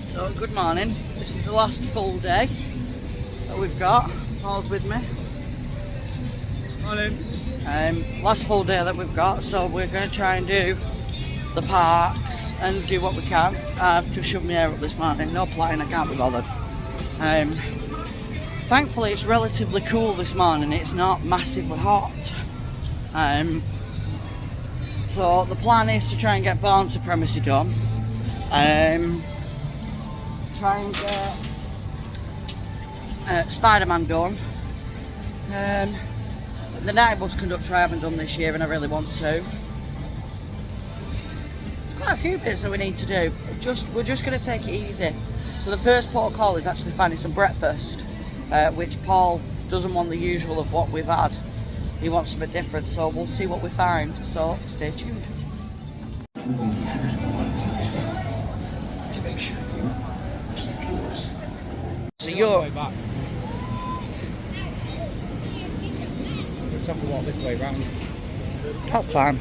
So good morning, this is the last full day that we've got. Paul's with me. Morning. Last full day that we've got, so we're going to try and do the parks and do what we can. I've just shoved my hair up this morning, no plane, I can't be bothered. Thankfully it's relatively cool this morning, it's not massively hot. So the plan is to try and get Born Supremacy done. Try and get Spider-Man done. The night bus conductor I haven't done this year and I really want to. There's quite a few bits that we need to do. We're just going to take it easy. So the first port of call is actually finding some breakfast, which Paul doesn't want the usual of what we've had. He wants something different, so we'll see what we find. So stay tuned. We only had one plan to make sure you keep yours. So you're way back. We'll just have to walk this way round. That's fine.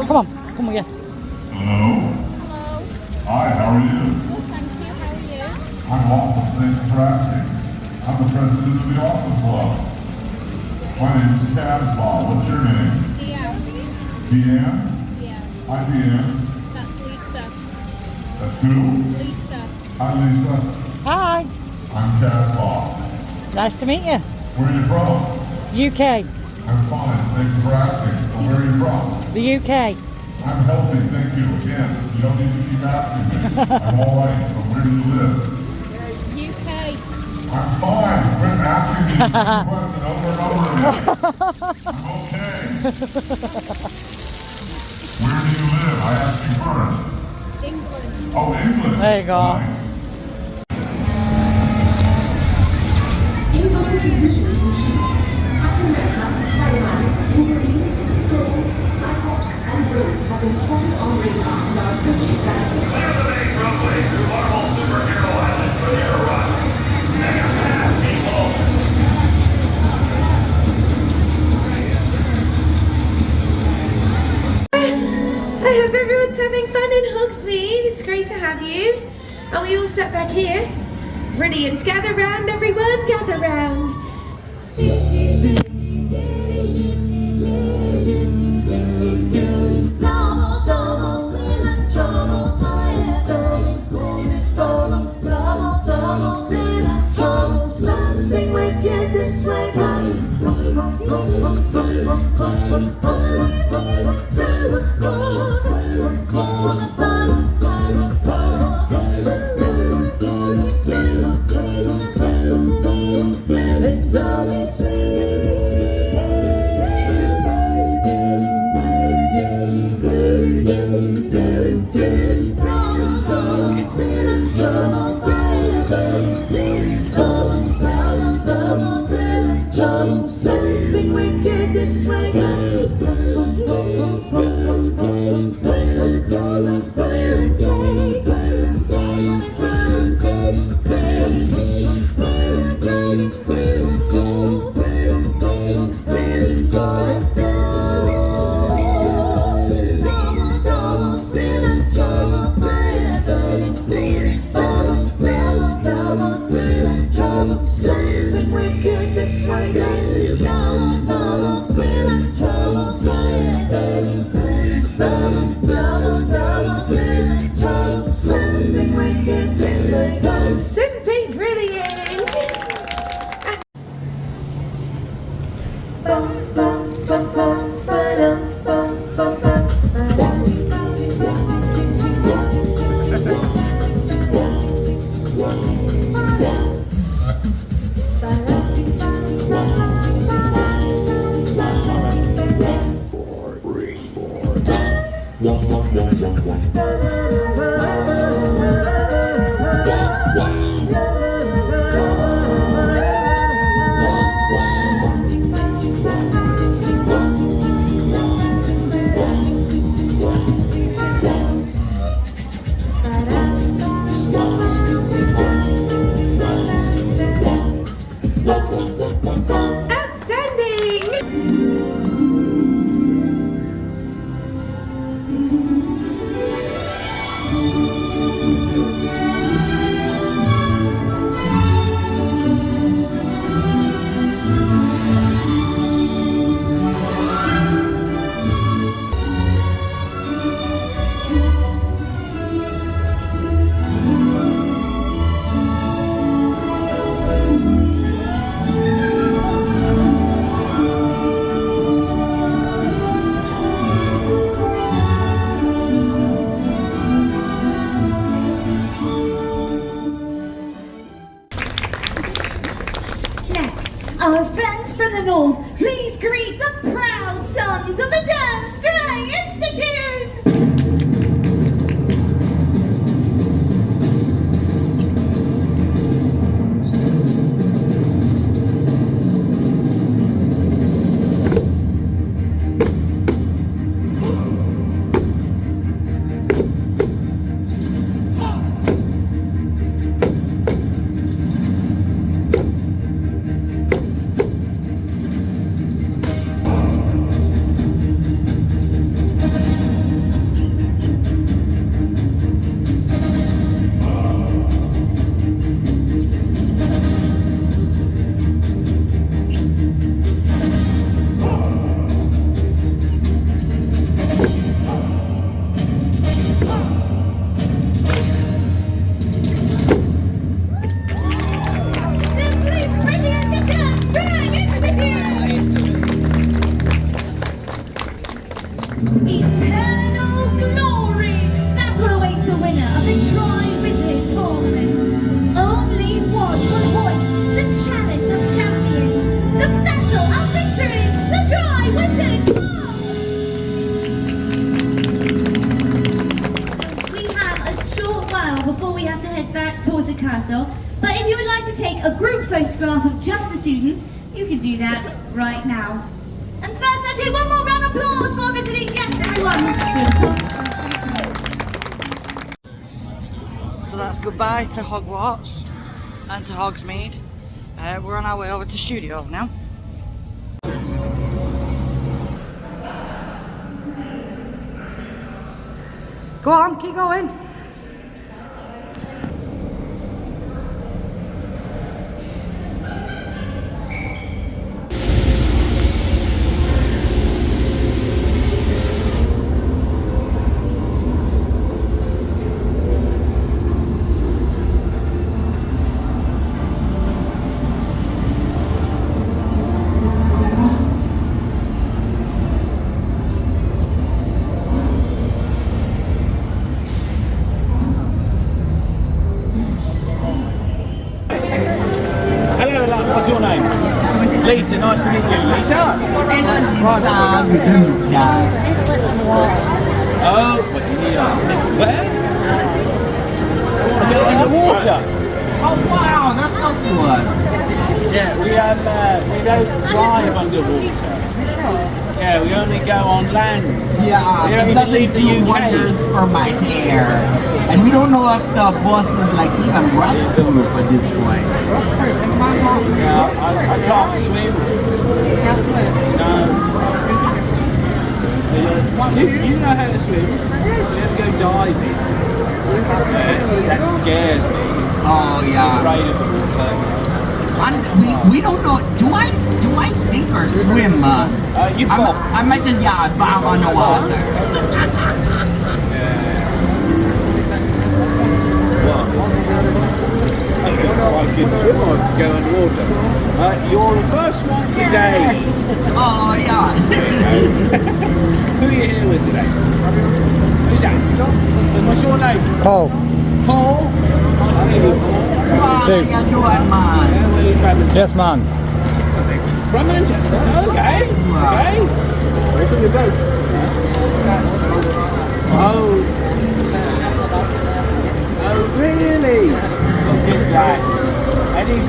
Come on, come again. Hello? Hello. Hi, how are you? Well, thank you. How are you? I'm awesome, thanks for asking. I'm the president of the Awesome Club. My name is Casbah. What's your name? Deanne. Deanne? Yeah. Hi, Deanne. That's Lisa. That's who? Lisa. Hi, Lisa. Hi. I'm Casbah. Nice to meet you. Where are you from? UK. I'm fine, thanks for asking. So where are you from? The UK. I'm healthy, thank you. Again, you don't need to keep asking me. I'm all right, so where do you live? UK. I'm fine. Quit asking me the same question over and over again. I'm okay. Where do you live? I asked you first. England. Oh, England. There you go. Nice. Incoming transmission from Chief. Captain America, Spider-Man, Wolverine, Storm, Cyclops, and Rogue have been spotted on radar and are approaching rapidly. Clear the main runway to Marvel Superhero Island for your run. People. I hope everyone's having fun in Hogsmeade. It's great to have you. Are we all set back here? Brilliant. Gather round, everyone. Gather round. Something wicked this way Something wicked this way Something brilliant. Our friends from the north, please greet the proud sons of the Damn Stray Institute! Eternal glory! That's what awaits the winner of the Tri-Wizard Tournament. Only one will hoist the chalice of champions, the vessel of victory, the Tri-Wizard Cup! We have a short while before we have to head back towards the castle, but if you would like to take a group photograph of just the students, you can do that right now. And first, let's hear one more round of applause for our visiting guests, everyone. So that's goodbye to Hogwarts and to Hogsmeade. We're on our way over to studios now. Go on, keep going. What's your name? Lisa, nice to meet you. Lisa? Oh, what do you need? Where? I want to get in the water. Oh wow, that's so cool. Yeah, we don't drive underwater. Yeah, we only go on land. Yeah, it doesn't do wonders for my hair. And we don't know if the bus is like even rust-proof at this point. Yeah, I can't swim. No. You know how to swim. You ever go diving? Yes, that scares me. Oh yeah. I'm afraid of the water. Honestly, we don't know. Do I sink or swim? You I might just bob on the water. quite good to swim or go underwater. Your first one today. Oh, yeah. Who are you here with today? Who's that? And what's your name? Paul. Paul? Nice to meet you, Paul. How you doing, man? Yeah, where are you travelling to? Yes, man. From Manchester? Okay. Okay. What's on your boat? Oh, really? Look at that. Any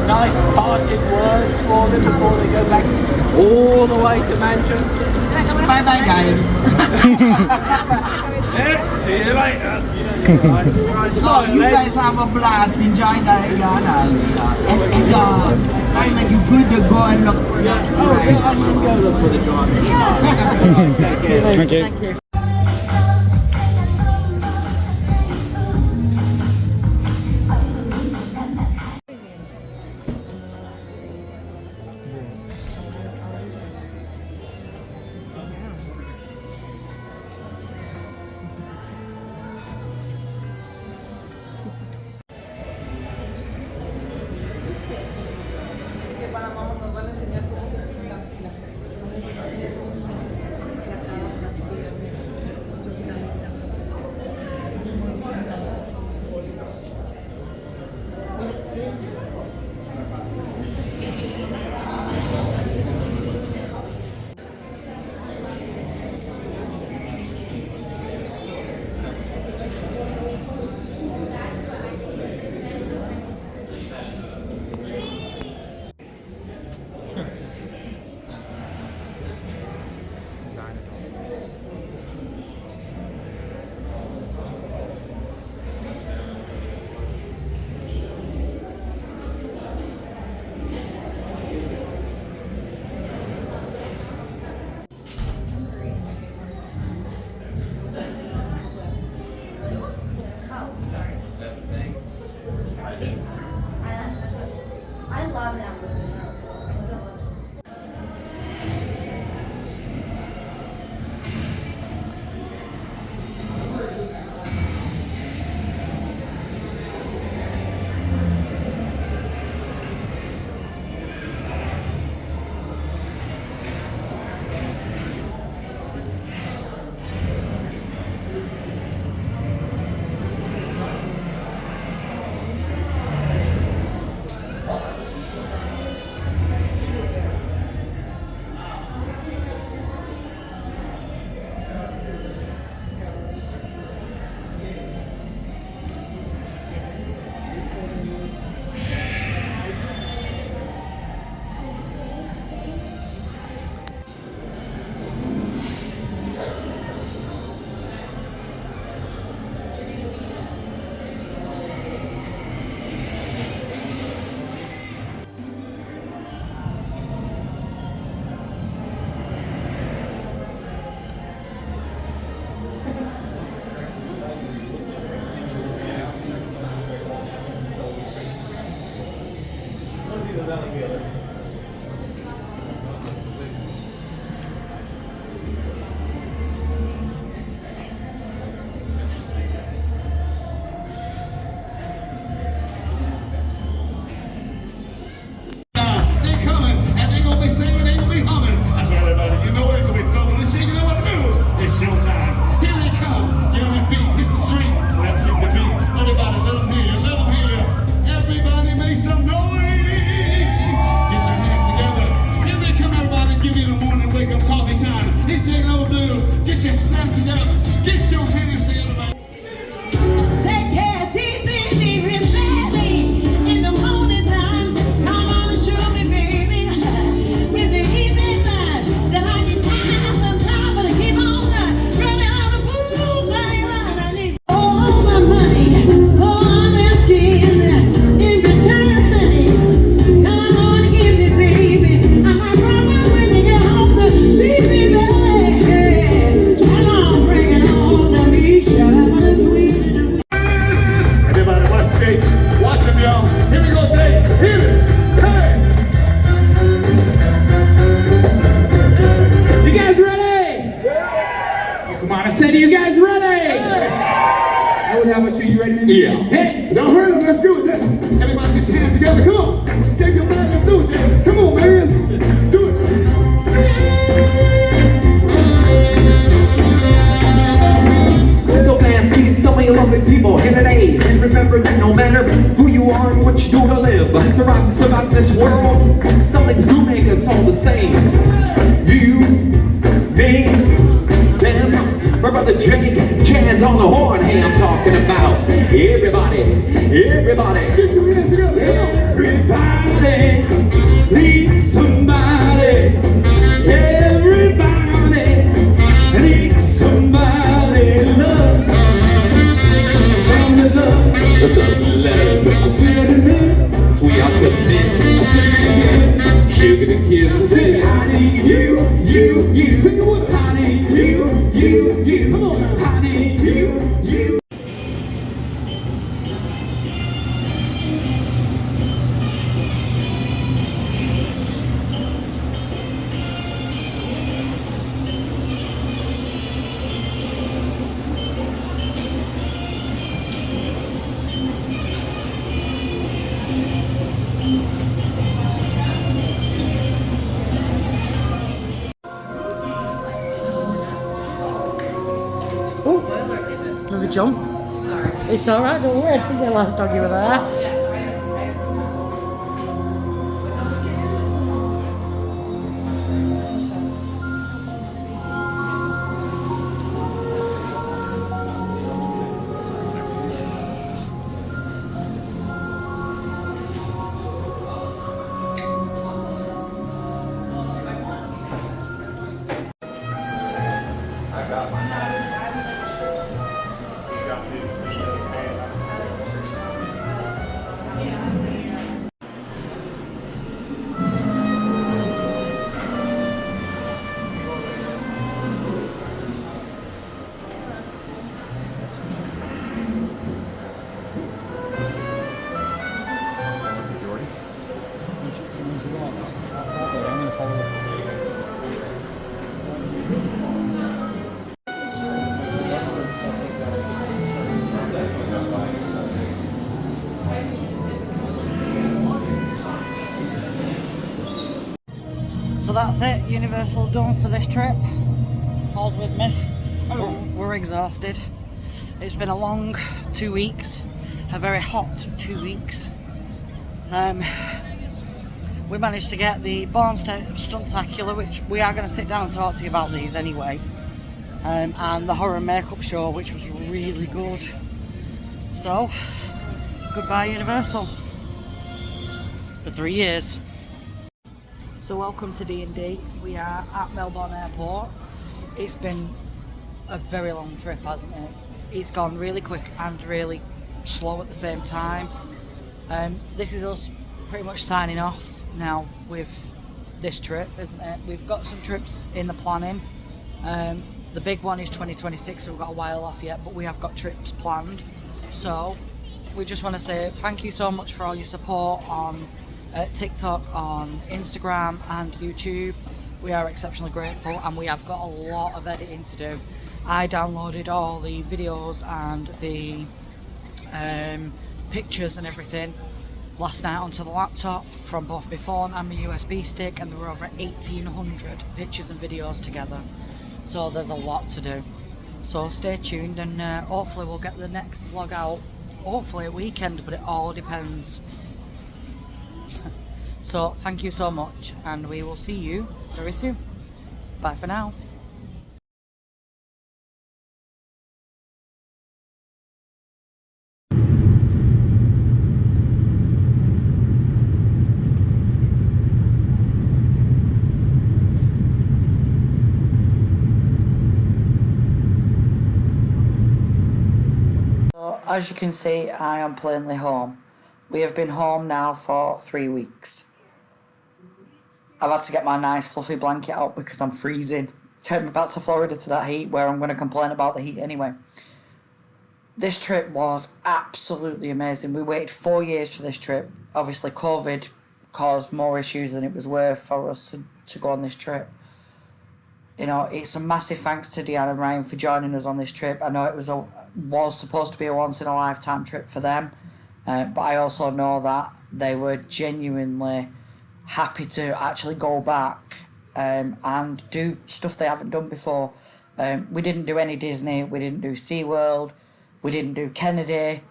nice parting words for them before they go back all the way to Manchester? Bye-bye, guys. Yeah, see you later. Right, smile, You guys have a blast. Enjoy that again. Simon, you good to go and look for that. Oh, I should go look for the driver. Yeah, Take care. Thank you. Thank you. I love that movie. Alright, how about you? You ready? Yeah. Hey, don't hurt him. Let's do it, Jay. Everybody get your hands together. Come on. Take your back. Let's do it, Jay. Come on, man. Do it. So fancy, so many lovely people here today. And remember that no matter who you are and what you do to live, to rock and survive this world, some things do make us all the same. You, me, them, my brother Jake, Chad's on the horn. Hey, I'm talking about everybody, everybody. Get your hands together. Everybody needs somebody. Everybody needs somebody love. Some to love, some to love. I see what it means. Sweetheart to admit. I see what it is. Sugar to kiss. I say, I need you, you. Sing it with us. I need you. Come on now. I need you. Another jump. Sorry. It's alright, don't worry. I think the last dog you were there. So that's it, Universal's done for this trip. Paul's with me. We're exhausted. It's been a long 2 weeks, a very hot 2 weeks. We managed to get the Barn Stuntacular, which we are going to sit down and talk to you about these anyway, and the horror makeup show, which was really good. So, goodbye Universal for 3 years. So welcome to D&D. We are at Melbourne Airport. It's been a very long trip, hasn't it? It's gone really quick and really slow at the same time. This is us pretty much signing off now with this trip, isn't it? We've got some trips in the planning. The big one is 2026, so we've got a while off yet, but we have got trips planned. So we just want to say thank you so much for all your support on TikTok, on Instagram and YouTube. We are exceptionally grateful, and we have got a lot of editing to do. I downloaded all the videos and the pictures and everything last night onto the laptop from both my phone and my USB stick, and there were over 1,800 pictures and videos together. So there's a lot to do. So stay tuned, and hopefully we'll get the next vlog out, hopefully at weekend, but it all depends. So thank you so much, and we will see you very soon. Bye for now. So as you can see, I am plainly home. We have been home now for 3 weeks. I've had to get my nice fluffy blanket out because I'm freezing. Take me back to Florida to that heat, where I'm going to complain about the heat anyway. This trip was absolutely amazing. We waited 4 years for this trip. Obviously COVID caused more issues than it was worth for us to go on this trip. You know, it's a massive thanks to Deanne and Ryan for joining us on this trip. I know it was was supposed to be a once in a lifetime trip for them, but I also know that they were genuinely happy to actually go back and do stuff they haven't done before. We didn't do any Disney, we didn't do SeaWorld, we didn't do Kennedy.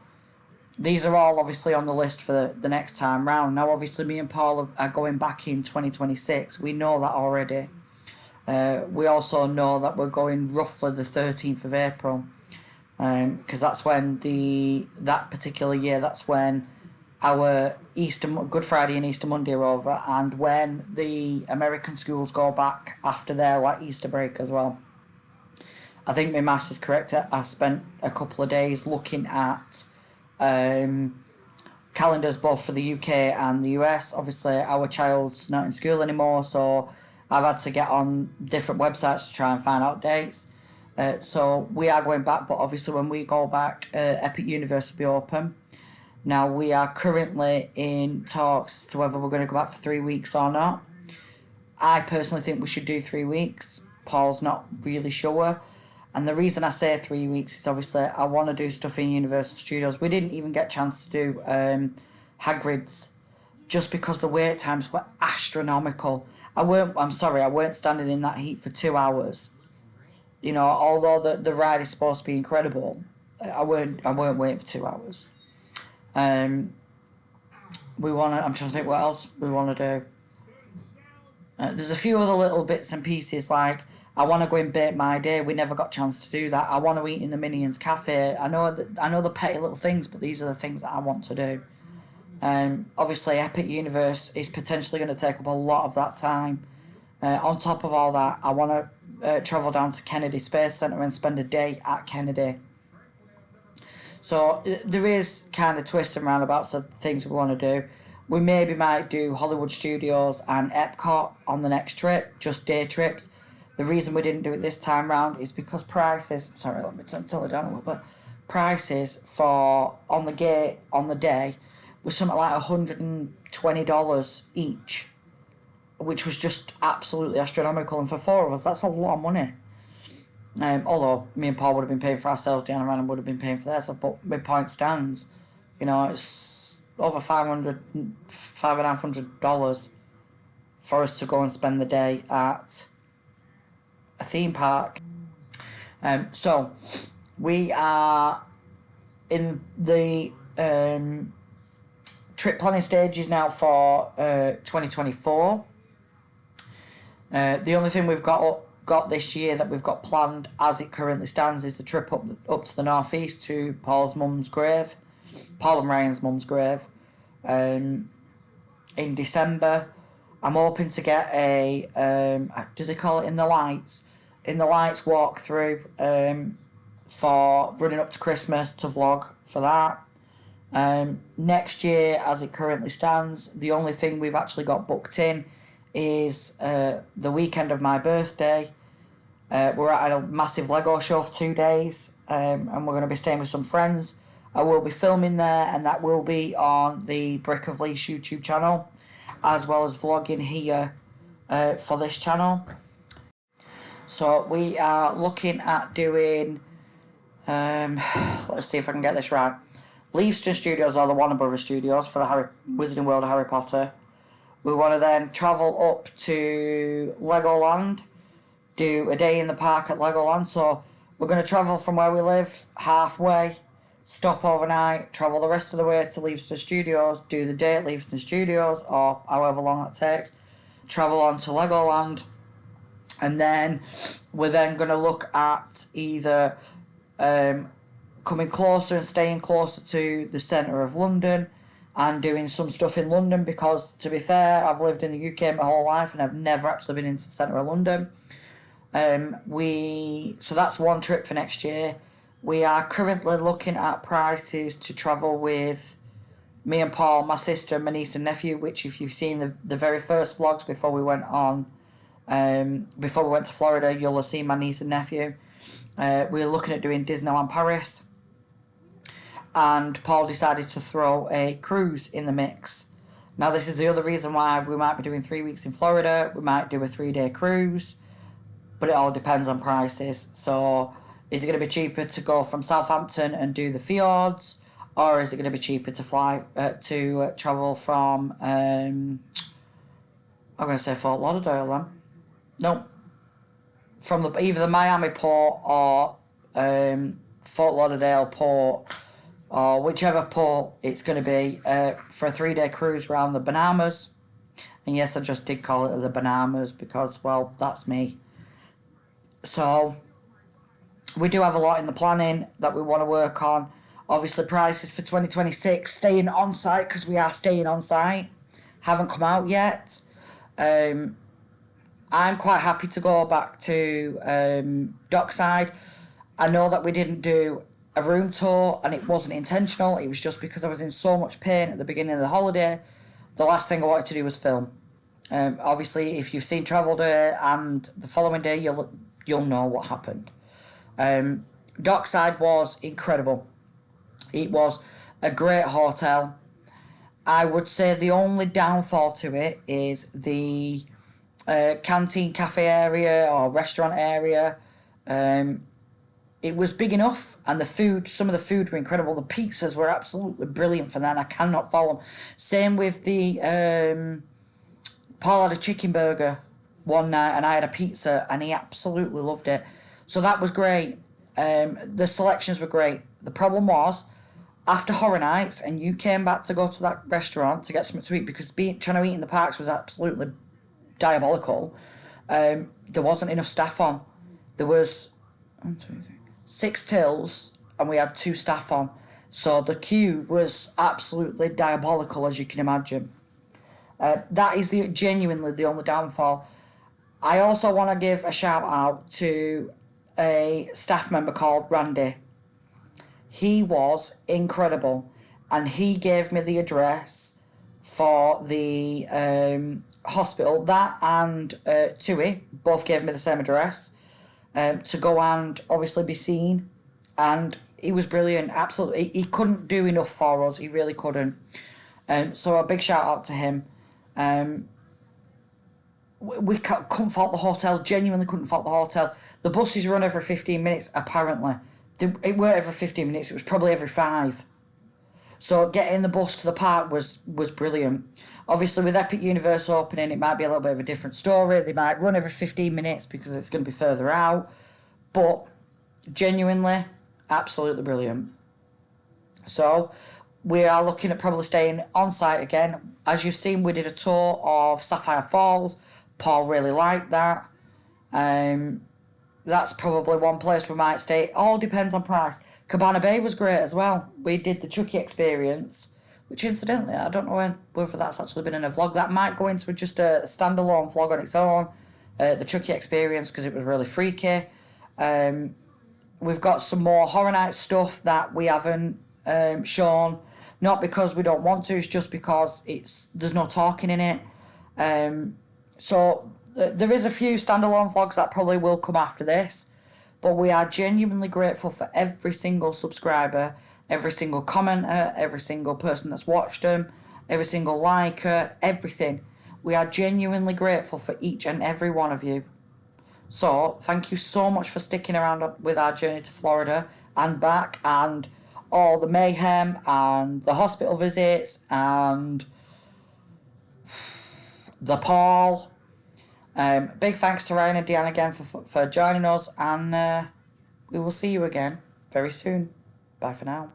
These are all obviously on the list for the next time round. Now obviously me and Paul are going back in 2026, we know that already. We also know that we're going roughly the 13th of April, because that's when that particular year, that's when our Good Friday and Easter Monday are over, and when the American schools go back after their Easter break as well. I think my maths is correct. I spent a couple of days looking at calendars both for the UK and the US. Obviously our child's not in school anymore, so I've had to get on different websites to try and find out dates. So we are going back, but obviously when we go back, Epic Universe will be open. Now we are currently in talks as to whether we're going to go back for 3 weeks or not. I personally think we should do 3 weeks. Paul's not really sure. And the reason I say 3 weeks is obviously I want to do stuff in Universal Studios. We didn't even get a chance to do Hagrid's just because the wait times were astronomical. I weren't standing in that heat for 2 hours. You know, although the ride is supposed to be incredible, I weren't waiting for 2 hours. I'm trying to think what else we want to do. There's a few other little bits and pieces, like I want to go and bake my day. We never got a chance to do that. I want to eat in the Minions Cafe. I know the petty little things, but these are the things that I want to do. Obviously, Epic Universe is potentially going to take up a lot of that time. On top of all that, I want to travel down to Kennedy Space Centre and spend a day at Kennedy. So there is kind of twists and roundabouts of things we want to do. We maybe might do Hollywood Studios and Epcot on the next trip, just day trips. The reason we didn't do it this time round is because prices, sorry, let me tell it down a little bit. Prices for on the gate on the day was something like $120 each, which was just absolutely astronomical. And for 4 of us, that's a lot of money. Although me and Paul would have been paying for ourselves, Diana and Ryan would have been paying for theirs, but my point stands. You know, it's over $500 for us to go and spend the day at a theme park. So we are in the trip planning stages now for 2024. The only thing we've got this year that we've got planned as it currently stands is a trip up to the northeast to Paul's mum's grave, Paul and Ryan's mum's grave, in December. I'm hoping to get a do they call it in the lights walk through for running up to Christmas to vlog for that. Next year, as it currently stands, the only thing we've actually got booked in is the weekend of my birthday. We're at a massive Lego show for 2 days, and we're going to be staying with some friends. I will be filming there, and that will be on the Brick of Leash YouTube channel, as well as vlogging here for this channel. So we are looking at doing, let's see if I can get this right, Leavesden Studios or the Warner Brothers Studios for the Wizarding World of Harry Potter. We want to then travel up to Legoland, do a day in the park at Legoland. So we're going to travel from where we live halfway, stop overnight, travel the rest of the way to Leavesden Studios, do the day at Leavesden Studios or however long that takes, travel on to Legoland, and then we're then going to look at either coming closer and staying closer to the centre of London and doing some stuff in London, because to be fair, I've lived in the UK my whole life and I've never actually been into the centre of London. So that's one trip for next year. We are currently looking at prices to travel with me and Paul, my sister, my niece and nephew, which if you've seen the very first vlogs before we went to Florida, you'll have seen my niece and nephew. We're looking at doing Disneyland Paris, and Paul decided to throw a cruise in the mix. Now this is the other reason why we might be doing 3 weeks in Florida. We might do a 3-day cruise, but it all depends on prices. So Is it going to be cheaper to go from Southampton and do the fjords, or is it going to be cheaper to fly travel from? I'm going to say Fort Lauderdale then. No. From either the Miami port or Fort Lauderdale port, or whichever port it's going to be, for a 3-day cruise around the Bahamas. And yes, I just did call it the Bahamas because, well, that's me. So we do have a lot in the planning that we want to work on. Obviously, prices for 2026, staying on site, because we are staying on site, haven't come out yet. I'm quite happy to go back to Dockside. I know that we didn't do a room tour, and it wasn't intentional. It was just because I was in so much pain at the beginning of the holiday. The last thing I wanted to do was film. Obviously, if you've seen Travel Day and the following day, you'll know what happened. Dockside was incredible. It was a great hotel. I would say the only downfall to it is the canteen cafe area or restaurant area. It was big enough, and the food, some of the food were incredible. The pizzas were absolutely brilliant for that. I cannot follow them. Same with the Paul had a chicken burger one night, and I had a pizza, and he absolutely loved it. So that was great. The selections were great. The problem was, after Horror Nights, and you came back to go to that restaurant to get something to eat, because trying to eat in the parks was absolutely diabolical. There wasn't enough staff on. There was 6 tills, and we had 2 staff on. So the queue was absolutely diabolical, as you can imagine. That is genuinely the only downfall. I also want to give a shout out to a staff member called Randy. He was incredible, and he gave me the address for the hospital. That and Tui both gave me the same address to go and obviously be seen, and he was brilliant. Absolutely, he couldn't do enough for us. He really couldn't. So a big shout out to him. We couldn't fault the hotel. Genuinely couldn't fault the hotel. The buses run every 15 minutes apparently. It weren't every 15 minutes. It was probably every 5. So getting the bus to the park was brilliant. Obviously, with Epic Universe opening, it might be a little bit of a different story. They might run every 15 minutes because it's going to be further out. But genuinely, absolutely brilliant. So we are looking at probably staying on site again. As you've seen, we did a tour of Sapphire Falls. Paul really liked that. That's probably one place we might stay. It all depends on price. Cabana Bay was great as well. We did the Chucky experience, which incidentally, I don't know whether that's actually been in a vlog. That might go into just a standalone vlog on its own. The Chucky experience, because it was really freaky. We've got some more Horror Nights stuff that we haven't shown. Not because we don't want to, it's just because there's no talking in it. So there is a few standalone vlogs that probably will come after this, but we are genuinely grateful for every single subscriber, every single commenter, every single person that's watched them, every single liker, everything. We are genuinely grateful for each and every one of you. So thank you so much for sticking around with our journey to Florida and back, and all the mayhem and the hospital visits and the Paul. Big thanks to Ryan and Deanne again for joining us, and we will see you again very soon. Bye for now.